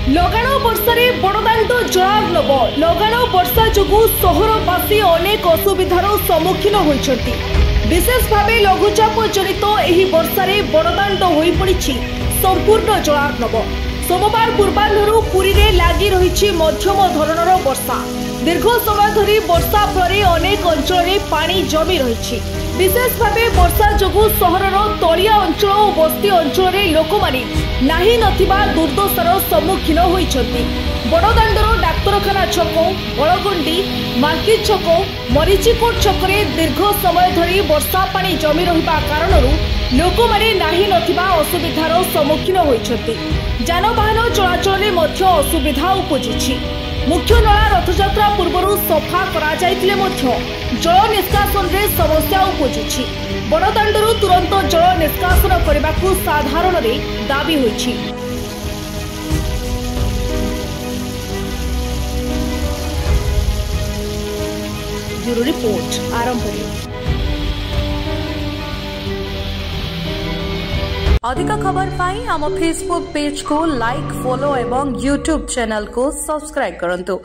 लगाण वर्षार बड़दाण्ड जलार्णव लगाण वर्षा जोगु सहरवासी अनेक असुविधार सम्मुखीन होइछन्ति। विशेष भाव लघुचाप जनित एही वर्षार बड़दाण्ड होई पड़िछि संपूर्ण जलार्णव। सोमवार पूर्वाह्नरु पुरी रे लागि रहिछि मध्यम धरणर वर्षा। दीर्घ समय धरी वर्षा फल अनेक अंचल पानी जमी रही। विशेष भाव वर्षा जोगु सहरर तलिया अंचल और बस्ती अंचल लोक माने नाही नथिबा दुर्दशार सम्मुखीन होइछन्ति। बड़दाण्डर डाक्तरखाना छक बड़गुंडी मार्केट छक मरीचिकोट छकरे दीर्घ समय धरी वर्षा पानी जमी रहिबा कारणरू लोक माने नाही नथिबा असुविधार सम्मुखीन होइछन्ति। जानवाहन चलाचल में मध्य असुविधा उपजिछि। मुख्य नला रथयात्रा पूर्व सफा करा जाइतिले मध्य जल निष्कासन रे समस्या उपजिछि। बड़दाण्डरू तुरंत जल निष्कासन करबाकू साधारण रे दाबी होइछि। ब्यूरो रिपोर्ट आरंभ। अधिक खबर पाई आम फेसबुक पेज को लाइक फॉलो एवं यूट्यूब चैनल को सब्सक्राइब करंतु।